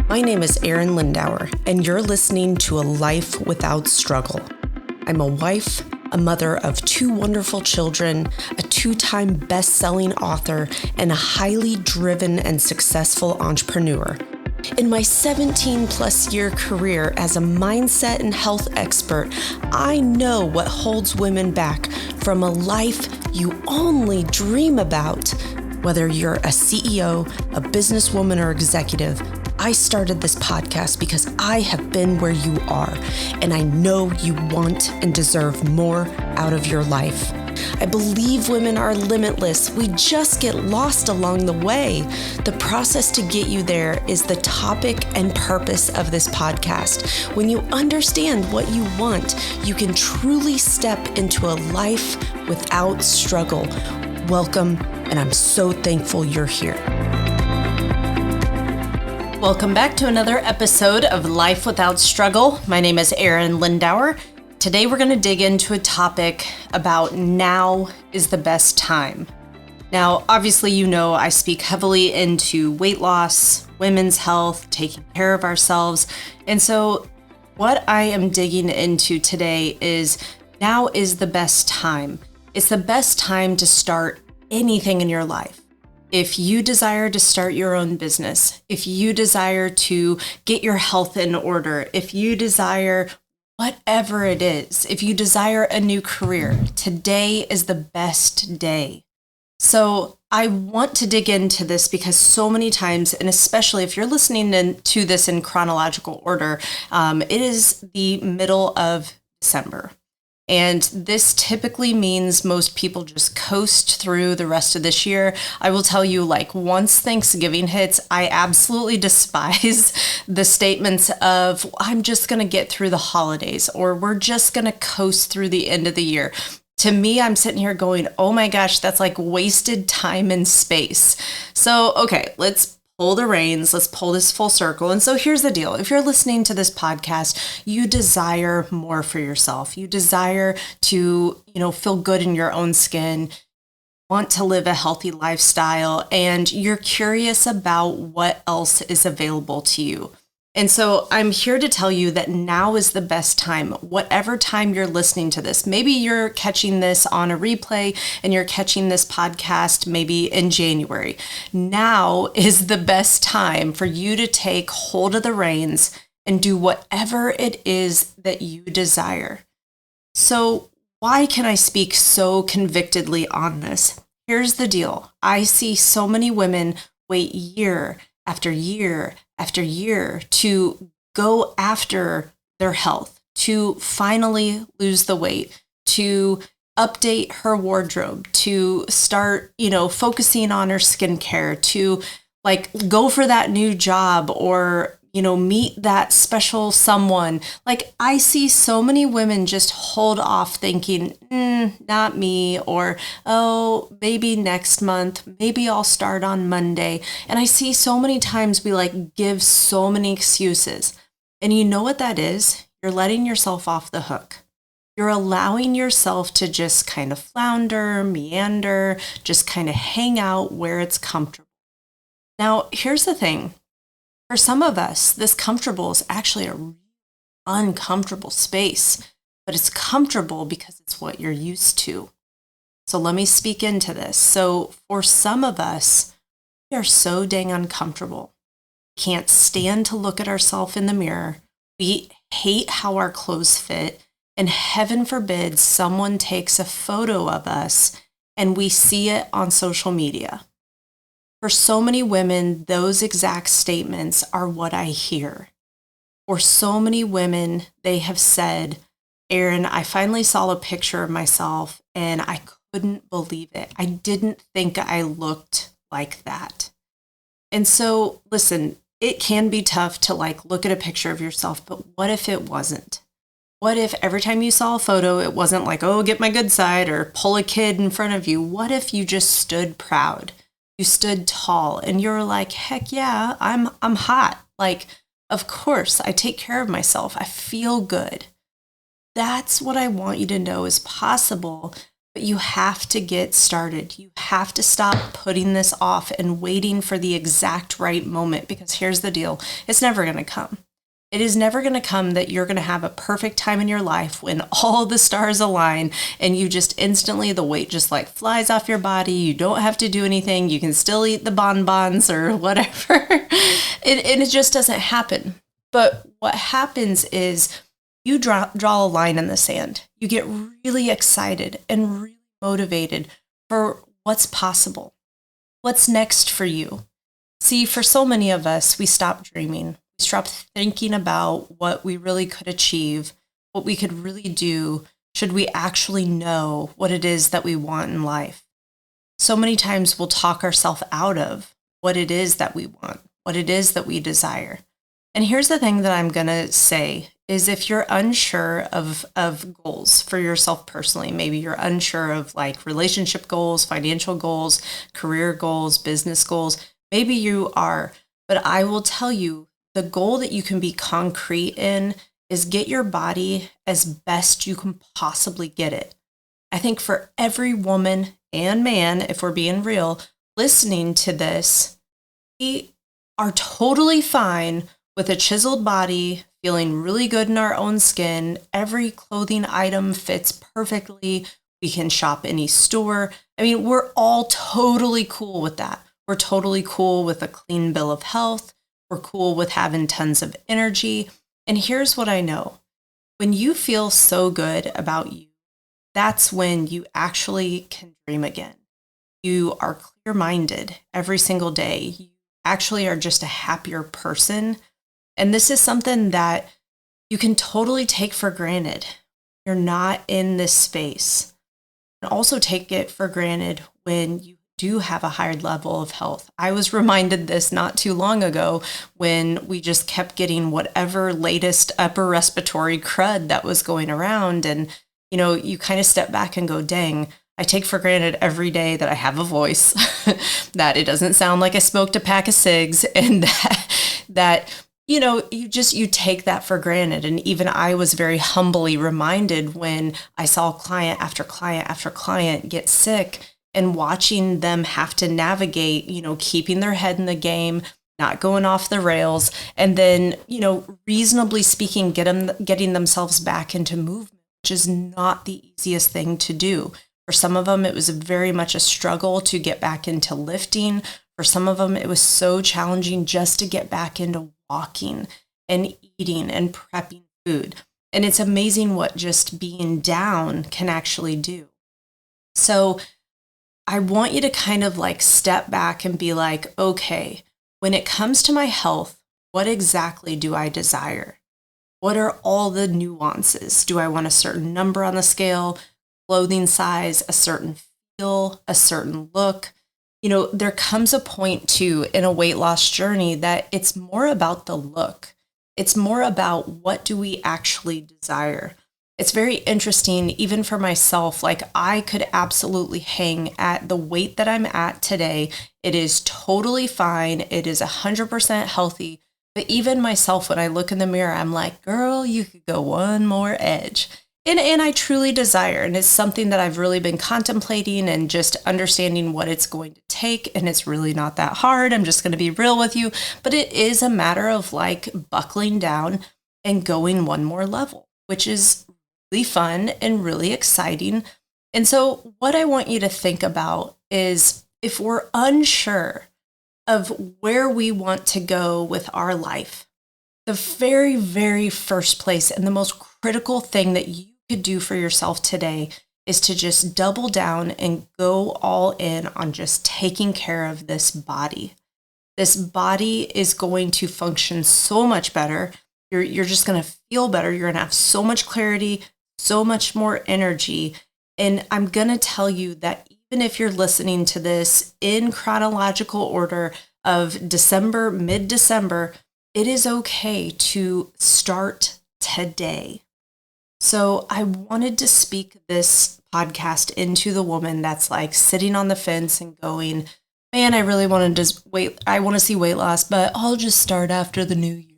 My name is Arin Lindauer, and you're listening to A Life Without Struggle. I'm a wife, a mother of 2 wonderful children, a 2-time best-selling author, and a highly driven and successful entrepreneur. In my 17-plus year career as a mindset and health expert, I know what holds women back from a life you only dream about. Whether you're a CEO, a businesswoman, or executive, I started this podcast because I have been where you are, and I know you want and deserve more out of your life. I believe women are limitless. We just get lost along the way. The process to get you there is the topic and purpose of this podcast. When you understand what you want, you can truly step into a life without struggle. Welcome, and I'm so thankful you're here. Welcome back to another episode of Life Without Struggle. My name is Arin Lindauer. Today we're going to dig into a topic about now is the best time. Now, obviously, you know I speak heavily into weight loss, women's health, taking care of ourselves. And so what I am digging into today is now is the best time. It's the best time to start anything in your life. If you desire to start your own business, if you desire to get your health in order, if you desire whatever it is, if you desire a new career, today is the best day. So I want to dig into this because so many times, and especially if you're listening to this in chronological order, it is the middle of December. And this typically means most people just coast through the rest of this year. I will tell you, once Thanksgiving hits, I absolutely despise the statements of, I'm just going to get through the holidays, or we're just going to coast through the end of the year. To me, I'm sitting here going, oh my gosh, that's like wasted time and space. So, okay, let's pull the reins. Let's pull this full circle. And so here's the deal. If you're listening to this podcast, you desire more for yourself. You desire to, feel good in your own skin, want to live a healthy lifestyle, and you're curious about what else is available to you. And so I'm here to tell you that now is the best time, whatever time you're listening to this. Maybe you're catching this on a replay and you're catching this podcast maybe in January. Now is the best time for you to take hold of the reins and do whatever it is that you desire. So why can I speak so convictedly on this? Here's the deal. I see so many women wait year after year after year to go after their health, to finally lose the weight, to update her wardrobe, to start, focusing on her skincare, to go for that new job or, meet that special someone. I see so many women just hold off thinking, not me, or, oh, maybe next month, maybe I'll start on Monday. And I see so many times we give so many excuses. And you know what that is? You're letting yourself off the hook. You're allowing yourself to just kind of flounder, meander, just kind of hang out where it's comfortable. Now, here's the thing. For some of us, this comfortable is actually a really uncomfortable space, but it's comfortable because it's what you're used to. So let me speak into this. So for some of us, we are so dang uncomfortable. We can't stand to look at ourselves in the mirror. We hate how our clothes fit. And heaven forbid someone takes a photo of us and we see it on social media. For so many women, those exact statements are what I hear. For so many women, they have said, Arin, I finally saw a picture of myself and I couldn't believe it. I didn't think I looked like that. And so, listen, it can be tough to look at a picture of yourself, but what if it wasn't? What if every time you saw a photo, it wasn't oh, get my good side or pull a kid in front of you? What if you just stood proud? You stood tall and you're like, heck yeah, I'm hot. Of course, I take care of myself. I feel good. That's what I want you to know is possible But you have to get started. You have to stop putting this off and waiting for the exact right moment, because here's the deal. It's never going to come. It is never going to come that you're going to have a perfect time in your life when all the stars align and you just instantly, the weight just like flies off your body. You don't have to do anything. You can still eat the bonbons or whatever. It just doesn't happen. But what happens is you draw a line in the sand. You get really excited and really motivated for what's possible. What's next for you? See, for so many of us, we stop dreaming. We stop thinking about what we really could achieve, what we could really do, should we actually know what it is that we want in life. So many times we'll talk ourselves out of what it is that we want, what it is that we desire. And here's the thing that I'm going to say is, if you're unsure of goals for yourself personally, maybe you're unsure of like relationship goals, financial goals, career goals, business goals, maybe you are, but I will tell you, the goal that you can be concrete in is get your body as best you can possibly get it. I think for every woman and man, if we're being real, listening to this, we are totally fine with a chiseled body, feeling really good in our own skin. Every clothing item fits perfectly. We can shop any store. I mean, we're all totally cool with that. We're totally cool with a clean bill of health. We're cool with having tons of energy. And here's what I know. When you feel so good about you, that's when you actually can dream again. You are clear-minded every single day. You actually are just a happier person. And this is something that you can totally take for granted. You're not in this space. And also take it for granted when you do have a higher level of health. I was reminded this not too long ago when we just kept getting whatever latest upper respiratory crud that was going around. And, you kind of step back and go, dang, I take for granted every day that I have a voice, that it doesn't sound like I smoked a pack of cigs, and that you take that for granted. And even I was very humbly reminded when I saw client after client after client get sick, and watching them have to navigate, keeping their head in the game, not going off the rails, and then, reasonably speaking, getting themselves back into movement, which is not the easiest thing to do. For some of them, it was very much a struggle to get back into lifting. For some of them, it was so challenging just to get back into walking and eating and prepping food. And it's amazing what just being down can actually do. So I want you to kind of like step back and be like, okay, when it comes to my health, what exactly do I desire? What are all the nuances? Do I want a certain number on the scale, clothing size, a certain feel, a certain look? There comes a point too in a weight loss journey that it's more about the look. It's more about what do we actually desire. It's very interesting, even for myself, like I could absolutely hang at the weight that I'm at today. It is totally fine. It is 100% healthy. But even myself, when I look in the mirror, I'm like, girl, you could go one more edge. And I truly desire, and it's something that I've really been contemplating and just understanding what it's going to take. And it's really not that hard. I'm just going to be real with you. But it is a matter of like buckling down and going one more level, which is really fun and really exciting. And so what I want you to think about is, if we're unsure of where we want to go with our life, the very, very first place and the most critical thing that you could do for yourself today is to just double down and go all in on just taking care of this body. This body is going to function so much better. You're just going to feel better. You're going to have so much clarity, so much more energy. And I'm going to tell you that even if you're listening to this in chronological order of December, mid-December, it is okay to start today. So I wanted to speak this podcast into the woman that's like sitting on the fence and going, man, I really want to I want to see weight loss, but I'll just start after the new year.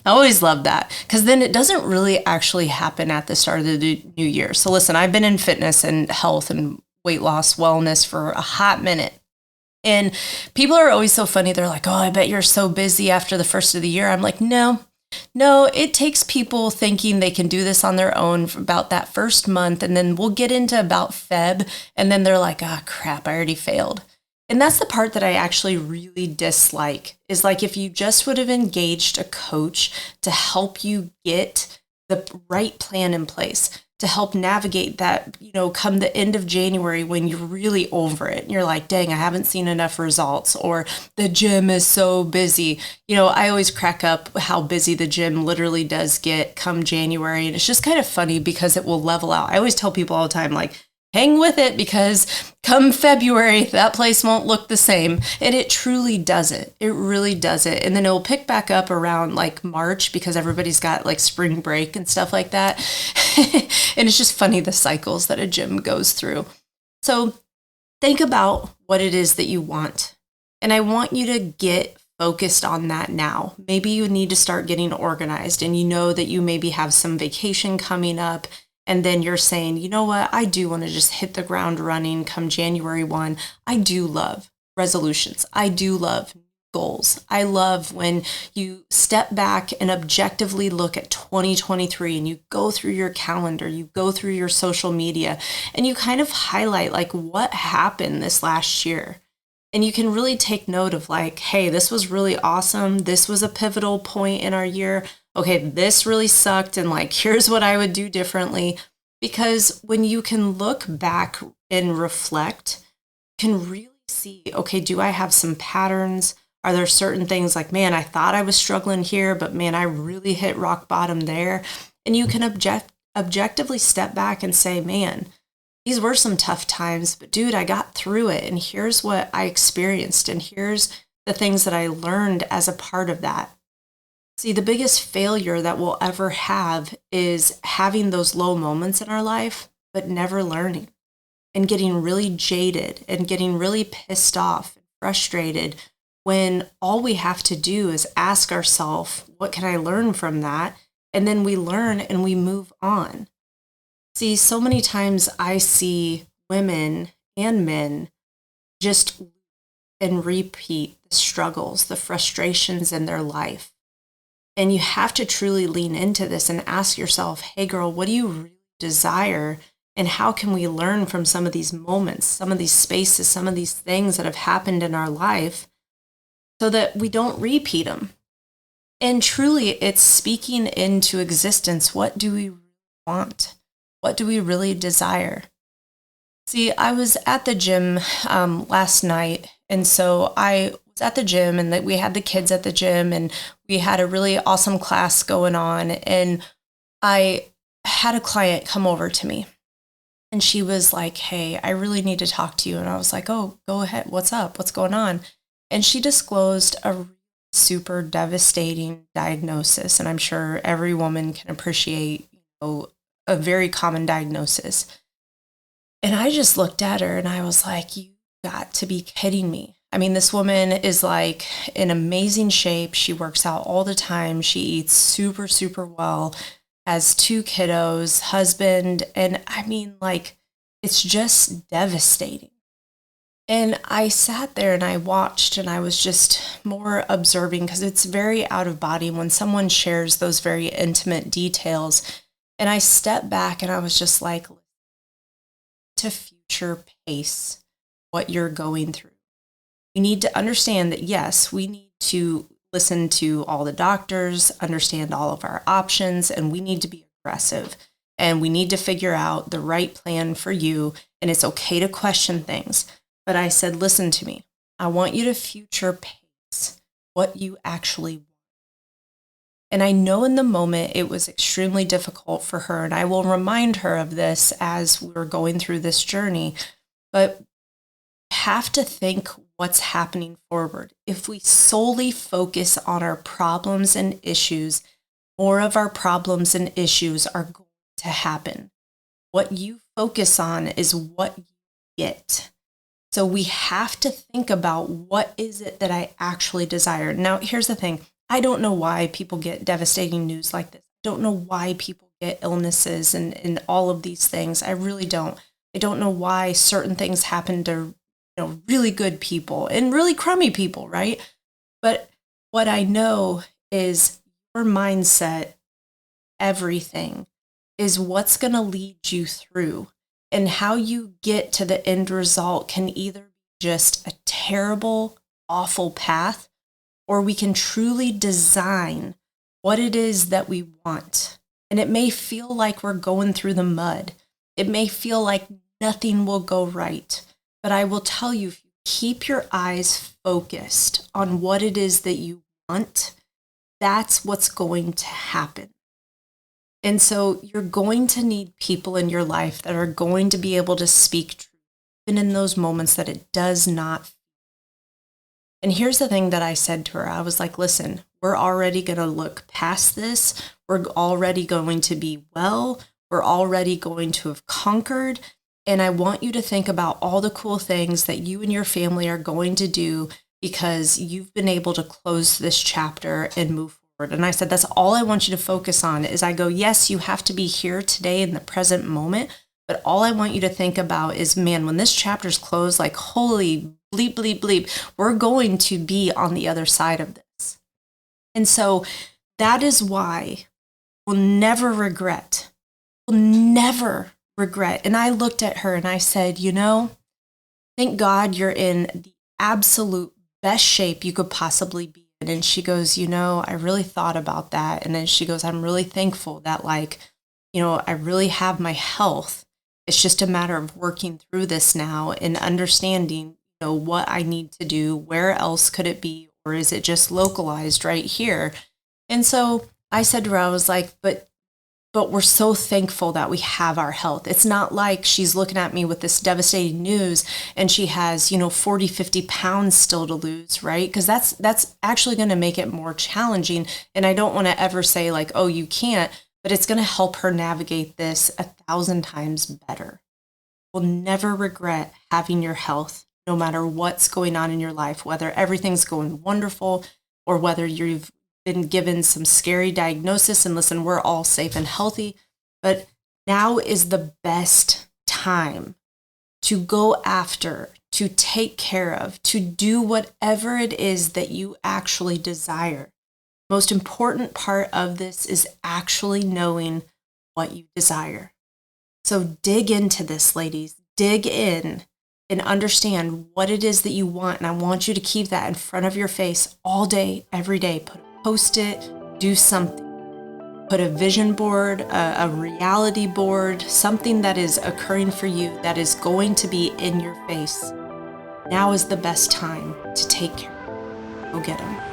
I always love that because then it doesn't really actually happen at the start of the new year. So listen, I've been in fitness and health and weight loss wellness for a hot minute. And people are always so funny. They're like, oh, I bet you're so busy after the first of the year. I'm like, no, it takes people thinking they can do this on their own for about that first month. And then we'll get into about Feb. And then they're like, ah, crap, I already failed. And that's the part that I actually really dislike is like if you just would have engaged a coach to help you get the right plan in place, to help navigate that, come the end of January when you're really over it and you're like, dang, I haven't seen enough results, or the gym is so busy. I always crack up how busy the gym literally does get come January. And it's just kind of funny because it will level out. I always tell people all the time, like, hang with it because come February, that place won't look the same. And it truly does it. It really does it. And then it'll pick back up around like March because everybody's got like spring break and stuff like that. And it's just funny the cycles that a gym goes through. So think about what it is that you want. And I want you to get focused on that now. Maybe you need to start getting organized and you know that you maybe have some vacation coming up. And then you're saying, you know what, I do want to just hit the ground running come January 1. I do love resolutions. I do love goals. I love when you step back and objectively look at 2023 and you go through your calendar, you go through your social media, and you kind of highlight like what happened this last year. And you can really take note of like, hey, this was really awesome. This was a pivotal point in our year. Okay, this really sucked. And like, here's what I would do differently. Because when you can look back and reflect, you can really see, okay, do I have some patterns? Are there certain things like, man, I thought I was struggling here, but man, I really hit rock bottom there. And you can objectively step back and say, man, these were some tough times, but dude, I got through it. And here's what I experienced. And here's the things that I learned as a part of that. See, the biggest failure that we'll ever have is having those low moments in our life, but never learning and getting really jaded and getting really pissed off and frustrated when all we have to do is ask ourselves, what can I learn from that? And then we learn and we move on. See, so many times I see women and men just and repeat the struggles, the frustrations in their life. And you have to truly lean into this and ask yourself, hey girl, what do you really desire? And how can we learn from some of these moments, some of these spaces, some of these things that have happened in our life so that we don't repeat them? And truly, it's speaking into existence. What do we want? What do we really desire? See, I was at the gym last night. And so I was at the gym and that we had the kids at the gym and we had a really awesome class going on. And I had a client come over to me and she was like, hey, I really need to talk to you. And I was like, oh, go ahead. What's up? What's going on? And she disclosed a super devastating diagnosis. And I'm sure every woman can appreciate, a very common diagnosis. And I just looked at her and I was like, you got to be kidding me. I mean, this woman is like in amazing shape. She works out all the time. She eats super, super well, has 2 kiddos, husband. And I mean, like, it's just devastating. And I sat there and I watched and I was just more observing because it's very out of body when someone shares those very intimate details. And I stepped back and I was just like, to future pace what you're going through. We need to understand that, yes, we need to listen to all the doctors, understand all of our options, and we need to be aggressive. And we need to figure out the right plan for you. And it's okay to question things. But I said, listen to me. I want you to future pace what you actually want. And I know in the moment it was extremely difficult for her. And I will remind her of this as we're going through this journey. But we have to think what's happening forward. If we solely focus on our problems and issues, more of our problems and issues are going to happen. What you focus on is what you get. So we have to think about what is it that I actually desire. Now, here's the thing. I don't know why people get devastating news like this. I don't know why people get illnesses and all of these things. I really don't. I don't know why certain things happen to, really good people and really crummy people, right? But what I know is your mindset, everything, is what's going to lead you through. And how you get to the end result can either be just a terrible, awful path, or we can truly design what it is that we want. And it may feel like we're going through the mud. It may feel like nothing will go right. But I will tell you, if you keep your eyes focused on what it is that you want, that's what's going to happen. And so you're going to need people in your life that are going to be able to speak truth, even in those moments that it does not. And here's the thing that I said to her. I was like, listen, we're already going to look past this. We're already going to be well. We're already going to have conquered. And I want you to think about all the cool things that you and your family are going to do because you've been able to close this chapter and move forward. And I said, that's all I want you to focus on. Is I go, yes, you have to be here today in the present moment. But all I want you to think about is, man, when this chapter's closed, like, holy bleep, bleep, bleep, we're going to be on the other side of this. And so that is why we'll never regret. We'll never regret. And I looked at her and I said, thank God you're in the absolute best shape you could possibly be in. And she goes, I really thought about that. And then she goes, I'm really thankful that, I really have my health. It's just a matter of working through this now and understanding, what I need to do. Where else could it be? Or is it just localized right here? And so I said to her, I was like, but we're so thankful that we have our health. It's not like she's looking at me with this devastating news and she has, 40, 50 pounds still to lose, right? Because that's actually going to make it more challenging. And I don't want to ever say like, oh, you can't, but it's going to help her navigate this 1,000 times better. We'll never regret having your health, no matter what's going on in your life, whether everything's going wonderful or whether you've been given some scary diagnosis. And listen, we're all safe and healthy, but now is the best time to go after, to take care of, to do whatever it is that you actually desire. Most important part of this is actually knowing what you desire. So dig into this, ladies. Dig in and understand what it is that you want. And I want you to keep that in front of your face all day, every day. Post it, do something. Put a vision board, a reality board, something that is occurring for you that is going to be in your face. Now is the best time to take care of it. Go get them.